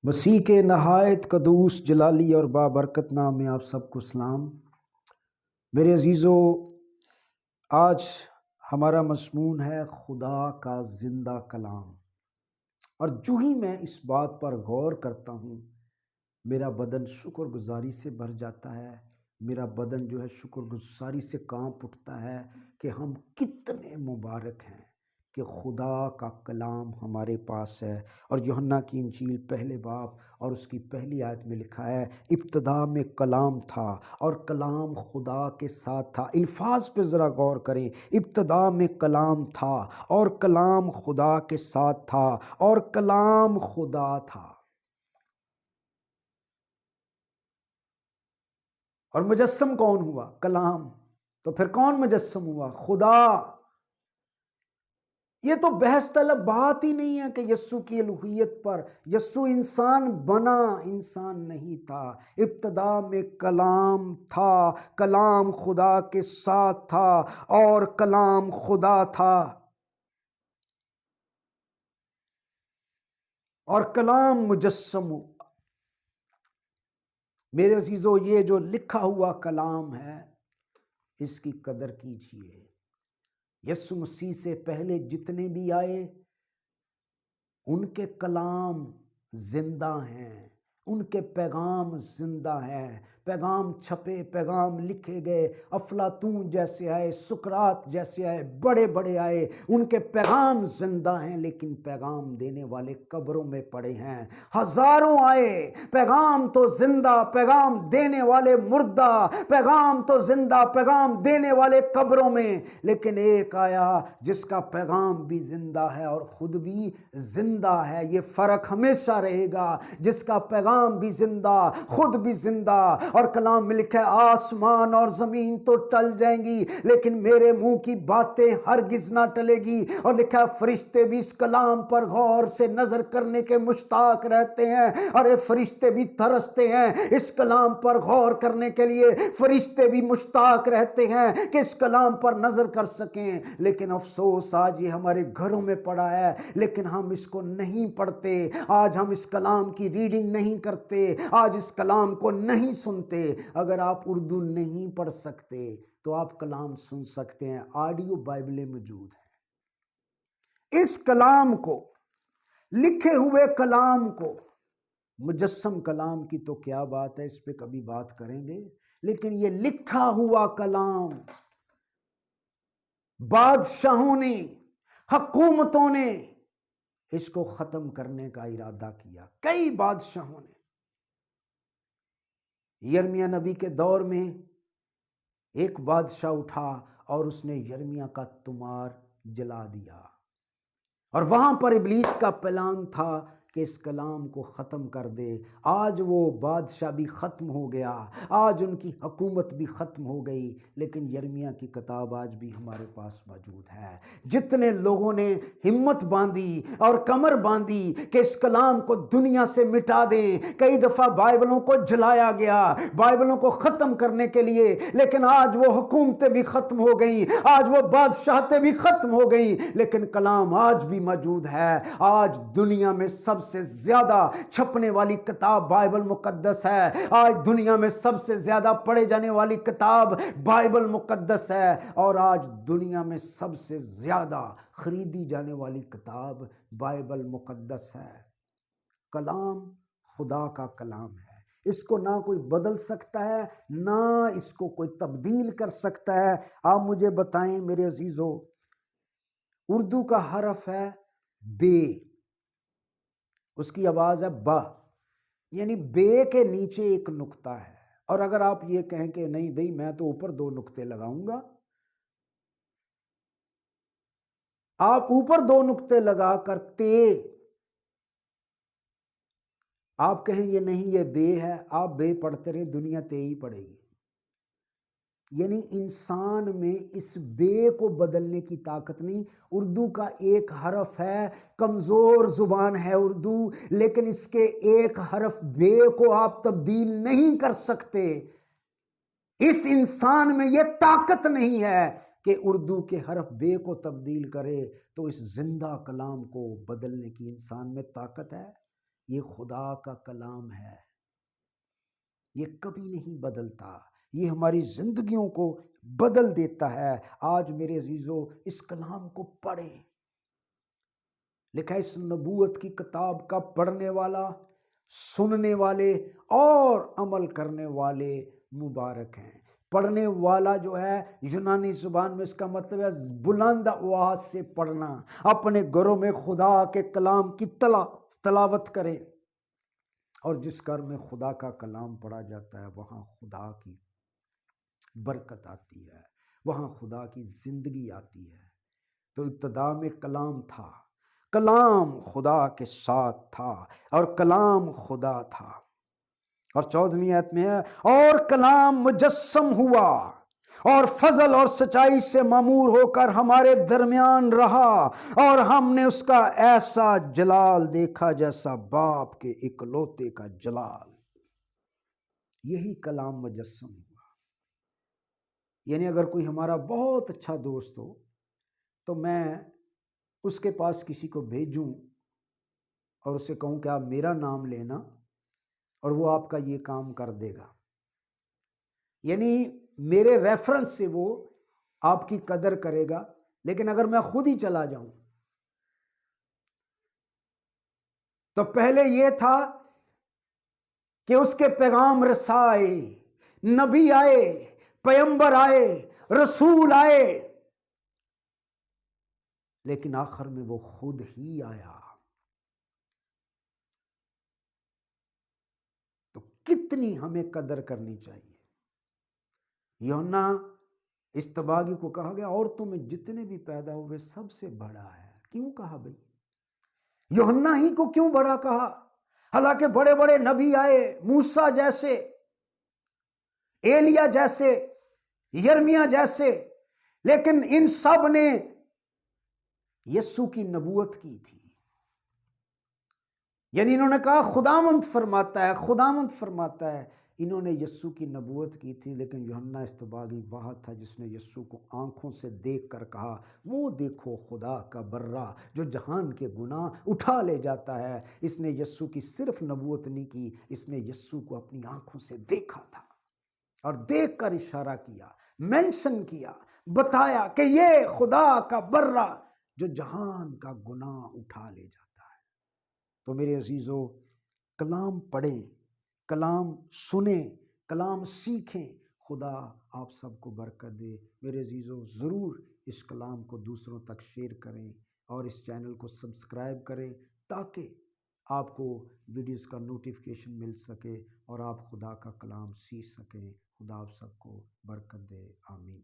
مسیح کے نہایت قدوس جلالی اور بابرکت نام میں آپ سب کو سلام۔ میرے عزیزو، آج ہمارا مضمون ہے خدا کا زندہ کلام، اور جو ہی میں اس بات پر غور کرتا ہوں میرا بدن شکر گزاری سے بھر جاتا ہے، میرا بدن جو ہے شکر گزاری سے کانپ اٹھتا ہے کہ ہم کتنے مبارک ہیں کہ خدا کا کلام ہمارے پاس ہے۔ اور یوحنا کی انجیل پہلے باب اور اس کی پہلی آیت میں لکھا ہے، ابتدا میں کلام تھا اور کلام خدا کے ساتھ تھا۔ الفاظ پہ ذرا غور کریں، ابتدا میں کلام تھا اور کلام خدا کے ساتھ تھا اور کلام خدا تھا۔ اور مجسم کون ہوا؟ کلام۔ تو پھر کون مجسم ہوا؟ خدا۔ یہ تو بحث طلب بات ہی نہیں ہے کہ یسوع کی الوہیت پر۔ یسوع انسان بنا، انسان نہیں تھا۔ ابتدا میں کلام تھا، کلام خدا کے ساتھ تھا اور کلام خدا تھا، اور کلام مجسم ہوا۔ میرے عزیزو، یہ جو لکھا ہوا کلام ہے اس کی قدر کیجئے۔ یسوع مسیح سے پہلے جتنے بھی آئے ان کے کلام زندہ ہیں، ان کے پیغام زندہ ہیں۔ پیغام چھپے، پیغام لکھے گئے، افلاطون جیسے آئے، سقراط جیسے آئے، بڑے بڑے آئے، ان کے پیغام زندہ ہیں، لیکن پیغام دینے والے قبروں میں پڑے ہیں۔ ہزاروں آئے، پیغام تو زندہ، پیغام دینے والے مردہ، پیغام تو زندہ، پیغام دینے والے قبروں میں، لیکن ایک آیا جس کا پیغام بھی زندہ ہے اور خود بھی زندہ ہے۔ یہ فرق ہمیشہ رہے گا، جس کا پیغام بھی زندہ، خود بھی زندہ۔ اور کلام میں لکھا ہے، آسمان اور زمین تو ٹل جائیں گی لیکن میرے منہ کی باتیں ہرگز نہ ٹلے گی۔ اور لکھا ہے، فرشتے بھی اس کلام پر غور سے نظر کرنے کے مشتاق رہتے ہیں، اور یہ فرشتے بھی ترستے ہیں اس کلام پر غور کرنے کے لیے۔ فرشتے بھی مشتاق رہتے ہیں کہ اس کلام پر نظر کر سکیں، لیکن افسوس آج یہ ہمارے گھروں میں پڑا ہے، لیکن ہم اس کو نہیں پڑھتے۔ آج ہم اس کلام کی ریڈنگ نہیں کرتے، آج اس کلام کو نہیں سنتے۔ اگر آپ اردو نہیں پڑھ سکتے تو آپ کلام سن سکتے ہیں، آڈیو بائبلیں موجود ہیں۔ اس کلام کو، لکھے ہوئے کلام کو، مجسم کلام کی تو کیا بات ہے، اس پہ کبھی بات کریں گے، لیکن یہ لکھا ہوا کلام بادشاہوں نے، حکومتوں نے اس کو ختم کرنے کا ارادہ کیا۔ کئی بادشاہوں نے۔ یرمیہ نبی کے دور میں ایک بادشاہ اٹھا اور اس نے یرمیہ کا تمار جلا دیا، اور وہاں پر ابلیس کا پلان تھا کہ اس کلام کو ختم کر دے۔ آج وہ بادشاہ بھی ختم ہو گیا، آج ان کی حکومت بھی ختم ہو گئی، لیکن یرمیہ کی کتاب آج بھی ہمارے پاس موجود ہے۔ جتنے لوگوں نے ہمت باندھی اور کمر باندھی کہ اس کلام کو دنیا سے مٹا دیں، کئی دفعہ بائبلوں کو جلایا گیا بائبلوں کو ختم کرنے کے لیے، لیکن آج وہ حکومتیں بھی ختم ہو گئیں، آج وہ بادشاہتیں بھی ختم ہو گئیں، لیکن کلام آج بھی موجود ہے۔ آج دنیا میں سب سے زیادہ چھپنے والی کتاب بائبل مقدس ہے، آج دنیا میں سب سے زیادہ پڑھے جانے والی کتاب بائبل مقدس ہے، اور آج دنیا میں سب سے زیادہ خریدی جانے والی کتاب بائبل مقدس ہے۔ کلام خدا کا کلام ہے، اس کو نہ کوئی بدل سکتا ہے، نہ اس کو کوئی تبدیل کر سکتا ہے۔ آپ مجھے بتائیں میرے عزیزو، اردو کا حرف ہے بے، اس کی آواز ہے با، یعنی بے کے نیچے ایک نقطہ ہے۔ اور اگر آپ یہ کہیں کہ نہیں بھئی میں تو اوپر دو نقطے لگاؤں گا، آپ اوپر دو نقطے لگا کر تے، آپ کہیں یہ نہیں یہ بے ہے، آپ بے پڑھتے رہے، دنیا تے ہی پڑھے گی۔ یعنی انسان میں اس بے کو بدلنے کی طاقت نہیں۔ اردو کا ایک حرف ہے، کمزور زبان ہے اردو، لیکن اس کے ایک حرف بے کو آپ تبدیل نہیں کر سکتے۔ اس انسان میں یہ طاقت نہیں ہے کہ اردو کے حرف بے کو تبدیل کرے، تو اس زندہ کلام کو بدلنے کی انسان میں طاقت ہے؟ یہ خدا کا کلام ہے، یہ کبھی نہیں بدلتا، یہ ہماری زندگیوں کو بدل دیتا ہے۔ آج میرے عزیزو اس کلام کو پڑھیں۔ لکھا ہے اس نبوت کی کتاب کا پڑھنے والا، سننے والے اور عمل کرنے والے مبارک ہیں۔ پڑھنے والا جو ہے یونانی زبان میں اس کا مطلب ہے بلند آواز سے پڑھنا، اپنے گھروں میں خدا کے کلام کی تلاوت کرے، اور جس گھر میں خدا کا کلام پڑھا جاتا ہے وہاں خدا کی برکت آتی ہے، وہاں خدا کی زندگی آتی ہے۔ تو ابتدا میں کلام تھا، کلام خدا کے ساتھ تھا اور کلام خدا تھا۔ اور 14ویں آیت میں ہے اور کلام مجسم ہوا اور فضل اور سچائی سے معمور ہو کر ہمارے درمیان رہا، اور ہم نے اس کا ایسا جلال دیکھا جیسا باپ کے اکلوتے کا جلال۔ یہی کلام مجسم ہوا۔ یعنی اگر کوئی ہمارا بہت اچھا دوست ہو تو میں اس کے پاس کسی کو بھیجوں اور اسے کہوں کہ آپ میرا نام لینا اور وہ آپ کا یہ کام کر دے گا، یعنی میرے ریفرنس سے وہ آپ کی قدر کرے گا۔ لیکن اگر میں خود ہی چلا جاؤں تو پہلے یہ تھا کہ اس کے پیغام رساں آئے، نبی آئے، پیغمبر آئے، رسول آئے، لیکن آخر میں وہ خود ہی آیا۔ تو کتنی ہمیں قدر کرنی چاہیے۔ یوحنا اصطباغی کو کہا گیا عورتوں میں جتنے بھی پیدا ہوئے سب سے بڑا ہے۔ کیوں کہا بھئی؟ یوحنا ہی کو کیوں بڑا کہا؟ حالانکہ بڑے بڑے نبی آئے، موسیٰ جیسے، ایلیا جیسے، یرمیہ جیسے، لیکن ان سب نے یسوع کی نبوت کی تھی۔ یعنی انہوں نے کہا خداوند فرماتا ہے، خداوند فرماتا ہے، انہوں نے یسوع کی نبوت کی تھی۔ لیکن یوحنا اصطباغی وہ تھا جس نے یسوع کو آنکھوں سے دیکھ کر کہا وہ دیکھو خدا کا برہ جو جہان کے گناہ اٹھا لے جاتا ہے۔ اس نے یسوع کی صرف نبوت نہیں کی، اس نے یسوع کو اپنی آنکھوں سے دیکھا تھا اور دیکھ کر اشارہ کیا، مینشن کیا، بتایا کہ یہ خدا کا برہ جو جہان کا گناہ اٹھا لے جاتا ہے۔ تو میرے عزیزو کلام پڑھیں، کلام سنیں، کلام سیکھیں۔ خدا آپ سب کو برکت دے۔ میرے عزیزو ضرور اس کلام کو دوسروں تک شیئر کریں اور اس چینل کو سبسکرائب کریں تاکہ آپ کو ویڈیوز کا نوٹیفیکیشن مل سکے اور آپ خدا کا کلام سیکھ سکیں۔ خدا آپ سب کو برکت دے، آمین۔